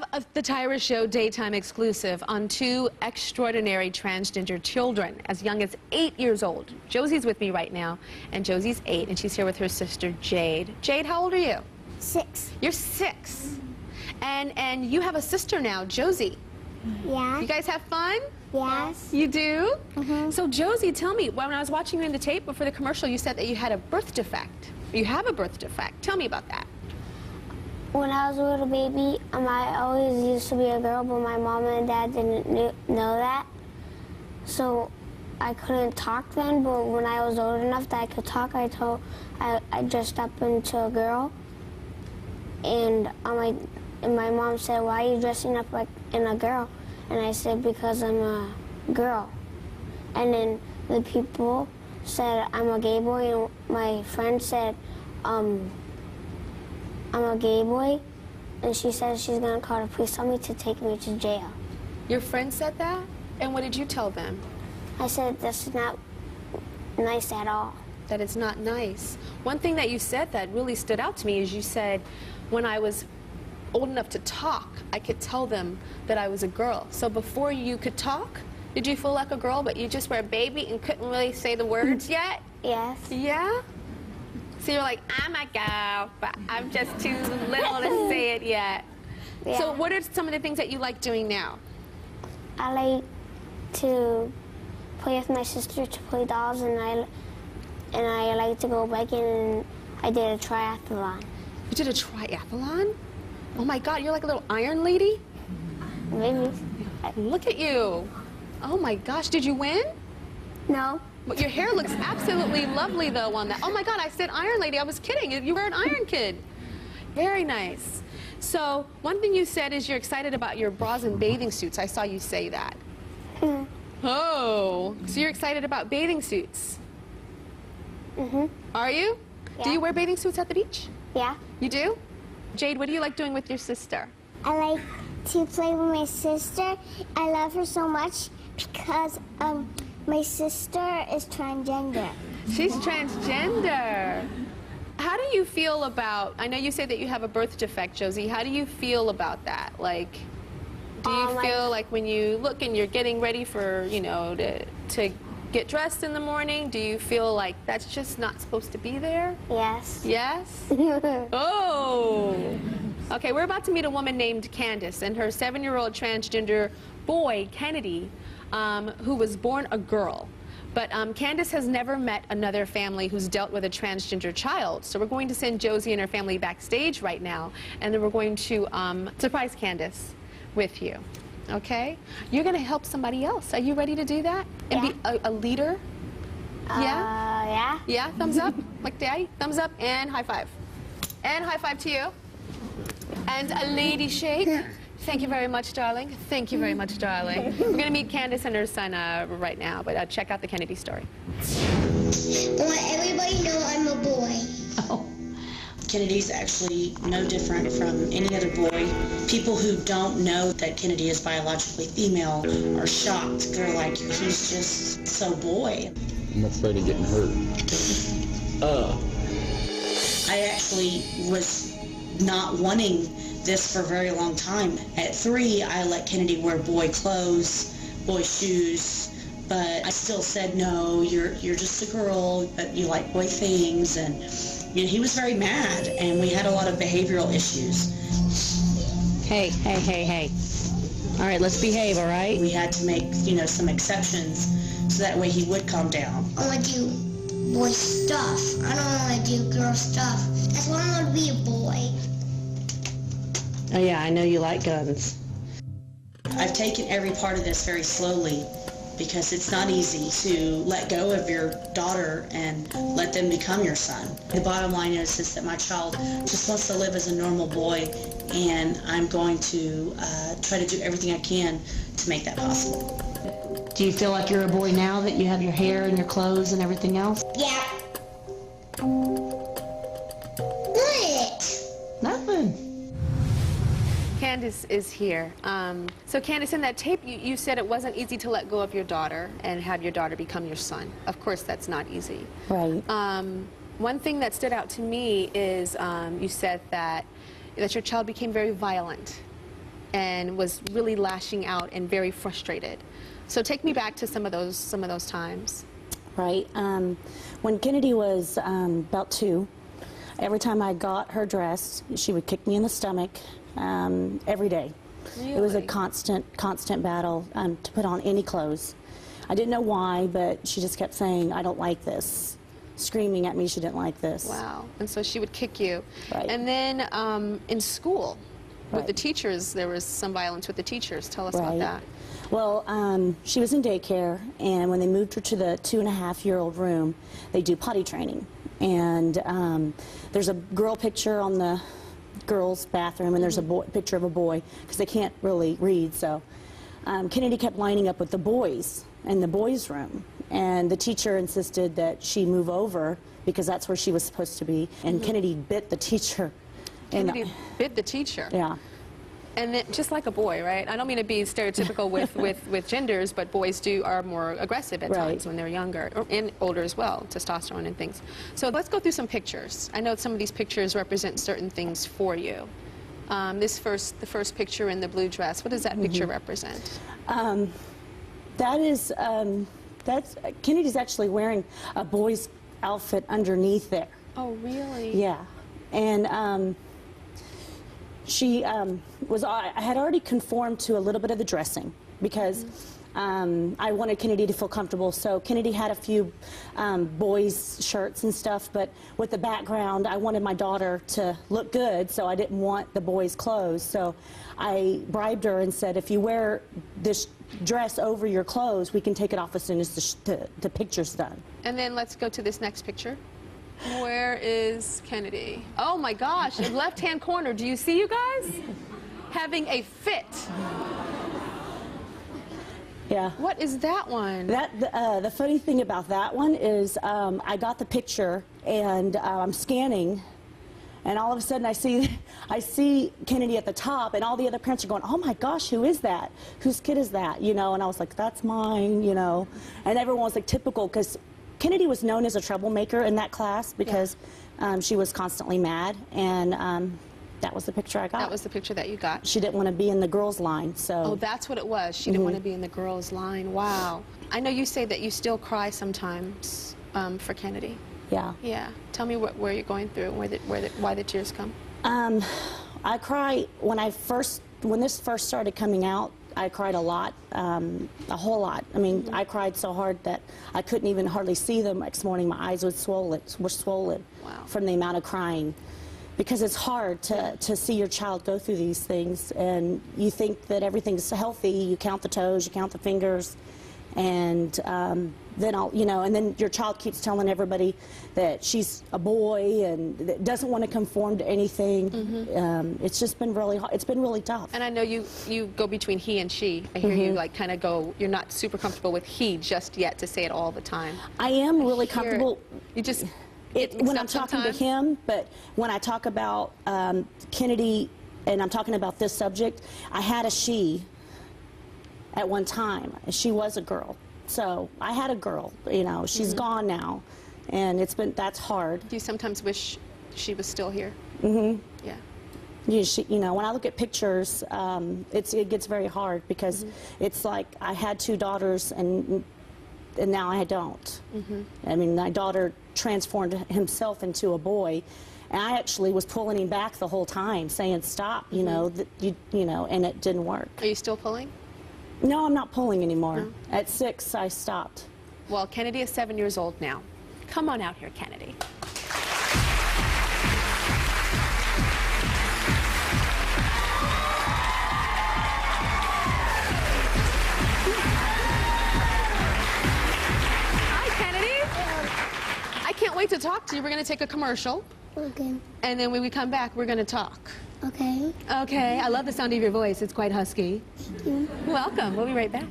have the Tyra Show daytime exclusive on two extraordinary transgender children as young as 8 years old. Josie's with me right now, and Josie's 8, and she's here with her sister Jade. Jade, how old are you? 6. You're 6. And you have a sister now, Josie. Yeah. You guys have fun? Yes. You do? Mm-hmm. So Josie, tell me, when I was watching you in the tape before the commercial, you said that you had a birth defect. You have a birth defect. Tell me about that. When I was a little baby, I always used to be a girl, but my mom and dad didn't know that. So I couldn't talk then, but when I was old enough that I could talk, I dressed up into a girl. And my mom said, "Why are you dressing up like in a girl?" And I said, "Because I'm a girl." And then the people said I'm a gay boy, and my friend said, I'm a gay boy, and she said she's gonna call the police on me to take me to jail. Your friend said that? And what did you tell them? I said that's not nice at all. That it's not nice. One thing that you said that really stood out to me is you said, when I was old enough to talk, I could tell them that I was a girl. So before you could talk, did you feel like a girl, but you just were a baby and couldn't really say the words yet? Yes. Yeah? So you're like, I'm a girl, but I'm just too little to say it yet. Yeah. So what are some of the things that you like doing now? I like to play with my sister, to play dolls, and I like to go biking, and I did a triathlon. You did a triathlon? Oh my God, you're like a little iron lady? Maybe. Look at you. Oh my gosh, did you win? No. But your hair looks absolutely lovely though on that. Oh my God, I said iron lady, I was kidding. You were an iron kid. Very nice. So one thing you said is you're excited about your bras and bathing suits. I saw you say that. Oh, so you're excited about bathing suits? Mm-hmm. Are you? Yeah. Do you wear bathing suits at the beach? Yeah. You do? Jade, what do you like doing with your sister? I like to play with my sister. I love her so much because my sister is transgender. She's transgender. How do you feel about, I know you say that you have a birth defect, Josie. How do you feel about that? Like, do you feel like when you look and you're getting ready for, you know, to get dressed in the morning, do you feel like that's just not supposed to be there? Yes. Yes? Oh. Okay, we're about to meet a woman named Candace and her 7-year-old transgender boy, Kennedy, who was born a girl. But Candace has never met another family who's dealt with a transgender child. So we're going to send Josie and her family backstage right now, and then we're going to surprise Candace with you. Okay? You're going to help somebody else. Are you ready to do that? And be a leader? Yeah? Yeah. Yeah? Thumbs up? Like daddy? Thumbs up and high five. And high five to you. And a lady shake. Thank you very much, darling. Thank you very much, darling. We're going to meet Candace and her son right now, but check out the Kennedy story. I want everybody to know I'm a boy. Oh. Kennedy's actually no different from any other boy. People who don't know that Kennedy is biologically female are shocked. They're like, he's just so boy. I'm afraid of getting hurt. I actually was not wanting this for a very long time. At 3, I let Kennedy wear boy clothes, boy shoes, but I still said, no, you're just a girl, but you like boy things. And you know, he was very mad, and we had a lot of behavioral issues. Hey. All right, let's behave, all right? We had to make, you know, some exceptions so that way he would calm down. I want to do boy stuff. I don't want to do girl stuff. That's why I want to be a boy. Oh yeah, I know you like guns. I've taken every part of this very slowly because it's not easy to let go of your daughter and let them become your son. The bottom line is that my child just wants to live as a normal boy, and I'm going to try to do everything I can to make that possible. Do you feel like you're a boy now that you have your hair and your clothes and everything else? Yeah. What? Nothing. Candace is here. So Candace, in that tape, you said it wasn't easy to let go of your daughter and have your daughter become your son. Of course, that's not easy. Right. One thing that stood out to me is you said that your child became very violent. and was really lashing out and very frustrated. So take me back to some of those times. Right. When Kennedy was about 2, every time I got her dressed, she would kick me in the stomach every day. Really? It was a constant battle to put on any clothes. I didn't know why, but she just kept saying, "I don't like this," screaming at me she didn't like this. Wow. And so she would kick you. Right. And then in school, with Right. the teachers, there was some violence with the teachers. Tell us about that. Well, she was in daycare, and when they moved her to the 2.5-year-old room, they do potty training. And there's a girl picture on the girls' bathroom, and there's a picture of a boy, because they can't really read. So Kennedy kept lining up with the boys in the boys' room, and the teacher insisted that she move over because that's where she was supposed to be. And Kennedy bit the teacher. Kennedy bit the teacher. Yeah. And then, just like a boy, right? I don't mean to be stereotypical with genders, but boys are more aggressive at times when they're younger, and older as well, testosterone and things. So let's go through some pictures. I know some of these pictures represent certain things for you. The first picture in the blue dress, what does that picture represent? That is, Kennedy's actually wearing a boy's outfit underneath there. Oh, really? Yeah. And she I had already conformed to a little bit of the dressing because I wanted Kennedy to feel comfortable. So Kennedy had a few boys' shirts and stuff, but with the background, I wanted my daughter to look good, so I didn't want the boys' clothes. So I bribed her and said, if you wear this dress over your clothes, we can take it off as soon as the picture's done. And then let's go to this next picture. Where is Kennedy? Oh my gosh, left-hand corner. Do you see, you guys? Having a fit. Yeah. What is that one? The funny thing about that one is I got the picture and I'm scanning, and all of a sudden I see Kennedy at the top, and all the other parents are going, "Oh my gosh, who is that? Whose kid is that?" You know, and I was like, "That's mine," you know, and everyone was like, typical, because Kennedy was known as a troublemaker in that class because she was constantly mad, and that was the picture I got. That was the picture that you got. She didn't want to be in the girls' line, so. Oh, that's what it was. She didn't want to be in the girls' line. Wow. I know you say that you still cry sometimes for Kennedy. Yeah. Yeah. Tell me where you're going through, why the tears come. I cry when this first started coming out. I cried a lot, a whole lot. I mean, I cried so hard that I couldn't even hardly see the next morning. My eyes were swollen Wow. from the amount of crying. Because it's hard to see your child go through these things, and you think that everything's healthy. You count the toes, you count the fingers, and then your child keeps telling everybody that she's a boy and that doesn't want to conform to anything. It's just been really hard. It's bbeen really tough. And I know you go between he and she. I hear you like kind of go. You're not super comfortable with he just yet to say it all the time. I am really comfortable. You just. When I'm talking to him, but when I talk about Kennedy and I'm talking about this subject, I had a she at one time. She was a girl. So I had a girl, you know, she's gone now, and that's hard. Do you sometimes wish she was still here? Yeah. You know, when I look at pictures, it gets very hard because it's like I had 2 daughters and now I don't. I mean, my daughter transformed himself into a boy, and I actually was pulling him back the whole time, saying stop, you know, you know, and it didn't work. Are you still pulling? No, I'm not pulling anymore. No. At 6, I stopped. Well, Kennedy is 7 years old now. Come on out here, Kennedy. Can't wait to talk to you. We're going to take a commercial. Okay. And then when we come back, we're going to talk. Okay. Okay. I love the sound of your voice. It's quite husky. Thank you. Welcome. We'll be right back.